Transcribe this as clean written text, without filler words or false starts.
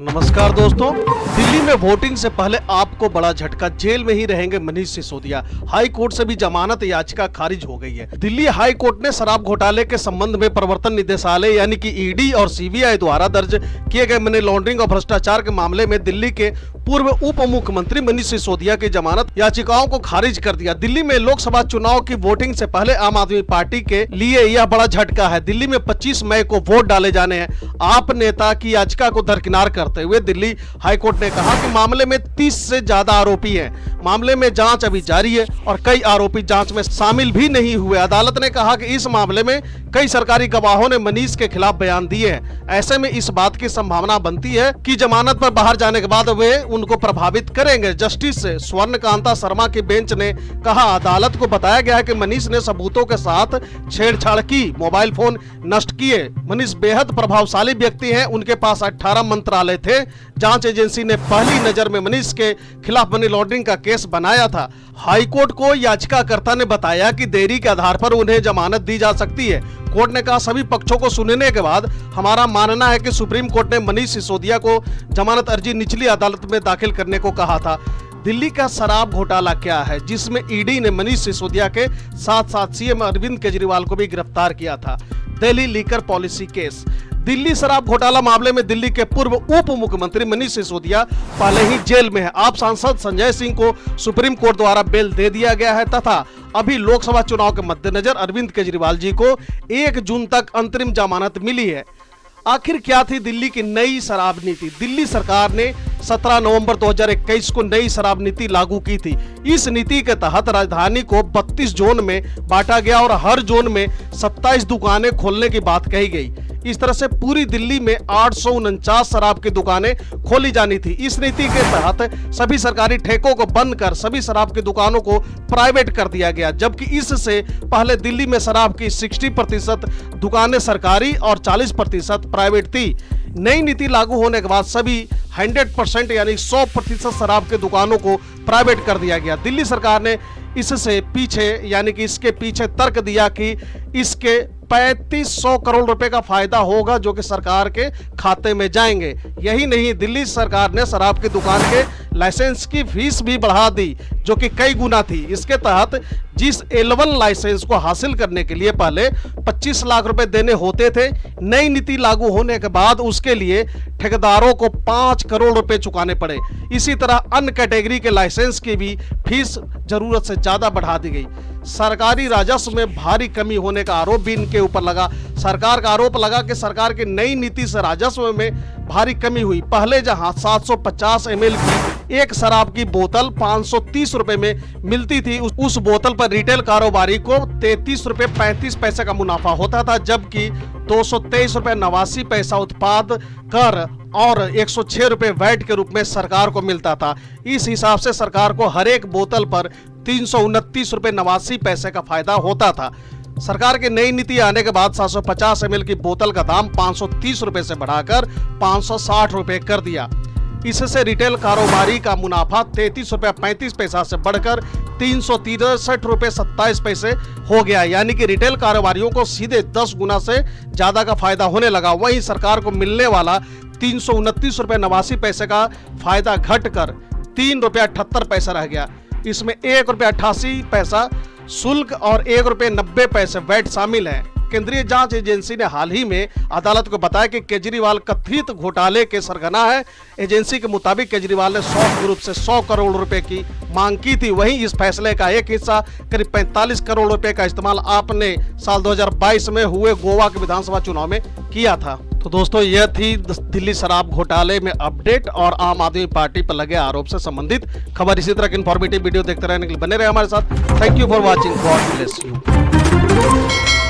नमस्कार दोस्तों, दिल्ली में वोटिंग से पहले आपको बड़ा झटका। जेल में ही रहेंगे मनीष सिसोदिया। हाई कोर्ट से भी जमानत याचिका खारिज हो गई है। दिल्ली हाई कोर्ट ने शराब घोटाले के संबंध में प्रवर्तन निदेशालय यानी कि ईडी और सीबीआई द्वारा दर्ज किए गए मनी लॉन्ड्रिंग और भ्रष्टाचार के मामले में दिल्ली के पूर्व उप मुख्यमंत्री मनीष सिसोदिया की जमानत याचिकाओं को खारिज कर दिया। दिल्ली में लोकसभा चुनाव की वोटिंग से पहले आम आदमी पार्टी के लिए यह बड़ा झटका है। दिल्ली में 25 मई को वोट डाले जाने हैं। आप नेता की याचिका को दरकिनार करते हुए दिल्ली हाईकोर्ट ने कहा कि मामले में 30 से ज्यादा आरोपी हैं। मामले में जांच अभी जारी है और कई आरोपी जांच में शामिल भी नहीं हुए। अदालत ने कहा कि इस मामले में कई सरकारी गवाहों ने मनीष के खिलाफ बयान दिए हैं। ऐसे में इस बात की संभावना बनती है कि जमानत पर बाहर जाने के बाद वे उनको प्रभावित करेंगे। जस्टिस स्वर्णकांता शर्मा की बेंच ने कहा, अदालत को बताया गया है कि मनीष ने सबूतों के साथ छेड़छाड़ की, मोबाइल फोन नष्ट किए। मनीष बेहद प्रभावशाली व्यक्ति हैं। उनके पास 18 मंत्रालय थे। जांच एजेंसी ने पहली नजर में मनीष के खिलाफ मनी लॉन्ड्रिंग का केस बनाया था। हाईकोर्ट को याचिकाकर्ता ने बताया कि देरी के आधार पर उन्हें जमानत दी जा सकती है। कोर्ट ने कहा, सभी पक्षों को सुनने के बाद हमारा मानना है कि सुप्रीम कोर्ट ने मनीष सिसोदिया को जमानत अर्जी निचली अदालत में दाखिल करने को कहा था। दिल्ली का शराब घोटाला क्या है, जिसमें ईडी ने मनीष सिसोदिया के साथ साथ सीएम अरविंद केजरीवाल को भी गिरफ्तार किया था। Delhi liquor policy case. Delhi शराब घोटाला मामले में दिल्ली के पूर्व उप मुख्यमंत्री मनीष सिसोदिया पहले ही जेल में है। आप सांसद संजय सिंह को सुप्रीम कोर्ट द्वारा बेल दे दिया गया है तथा अभी लोकसभा चुनाव के मद्देनजर अरविंद केजरीवाल जी को 1 जून तक अंतरिम जमानत मिली है। आखिर क्या थी दिल्ली की नई शराब नीति? दिल्ली सरकार ने 17 नवंबर 2021 को नई शराब नीति लागू की थी। इस नीति के तहत राजधानी को 32 जोन में बांटा गया और हर जोन में 27 दुकानें खोलने की बात कही गई। इस तरह से पूरी दिल्ली में 849 शराब की दुकानें खोली जानी थी। इस नीति के तहत सभी सरकारी ठेकों को बंद कर सभी शराब की दुकानों को प्राइवेट कर दिया गया, जबकि इससे पहले दिल्ली में शराब की 60% दुकानें सरकारी और 40% प्राइवेट थी। नई नीति लागू होने के बाद सभी 100% यानी 100% शराब की दुकानों को प्राइवेट कर दिया गया। दिल्ली सरकार ने इससे पीछे यानी कि इसके पीछे तर्क दिया कि इसके 3500 करोड़ रुपए का फायदा होगा जो कि सरकार के खाते में जाएंगे। यही नहीं, दिल्ली सरकार ने शराब की दुकान के लाइसेंस की फीस भी बढ़ा दी जो कि कई गुना थी। इसके तहत जिस L1 लाइसेंस को हासिल करने के लिए पहले 25 लाख रुपए देने होते थे, नई नीति लागू होने के बाद उसके लिए ठेकेदारों को 5 करोड़ रुपए चुकाने पड़े। इसी तरह अन्य कैटेगरी के लाइसेंस की भी फीस जरूरत से ज्यादा बढ़ा दी गई। सरकारी राजस्व में भारी कमी होने का आरोप भी इनके ऊपर लगा। सरकार का आरोप लगा कि सरकार की नई नीति से राजस्व में भारी कमी हुई। पहले जहां 750 ml की एक शराब की बोतल 530 रुपए में मिलती थी, उस बोतल पर रिटेल कारोबारी को 33 रुपए 35 पैसे का मुनाफा होता था, जबकि 223 रुपए 89 पैसा उत्पाद कर और 106 रुपए वैट के रूप में सरकार को मिलता था। इस हिसाब से सरकार को हर एक बोतल पर 329 रुपए 89 पैसे का फायदा होता था। सरकार की नई नीति आने के बाद 750 ml की बोतल का दाम 530 रुपए से बढ़ाकर 560 रुपए कर दिया। इससे रिटेल कारोबारी का मुनाफा 33 रुपए 35 पैसा से बढ़कर 363 रुपए 27 पैसे हो गया, यानी कि रिटेल कारोबारियों को सीधे 10 गुना से ज्यादा का फायदा होने लगा। वहीं सरकार को मिलने वाला 329 रुपए 89 पैसे का फायदा घटकर 3 रुपया 78 पैसा रह गया। इसमें 1 रुपया 88 पैसा शुल्क और 1 रुपये 90 पैसे वैट शामिल है। केंद्रीय जांच एजेंसी ने हाल ही में अदालत को बताया कि केजरीवाल कथित घोटाले के सरगना है। एजेंसी के मुताबिक केजरीवाल ने सॉफ्ट ग्रुप से 100 करोड़ रुपए की मांग की थी। वहीं इस फैसले का एक हिस्सा करीब 45 करोड़ रुपए का इस्तेमाल आपने साल 2022 में हुए गोवा के विधानसभा चुनाव में किया था। तो दोस्तों, यह थी दिल्ली शराब घोटाले में अपडेट और आम आदमी पार्टी पर लगे आरोप से संबंधित खबर। इसी तरह की इन्फॉर्मेटिव वीडियो देखते रहने के लिए बने रहे हमारे साथ। Thank you for watching. God bless you.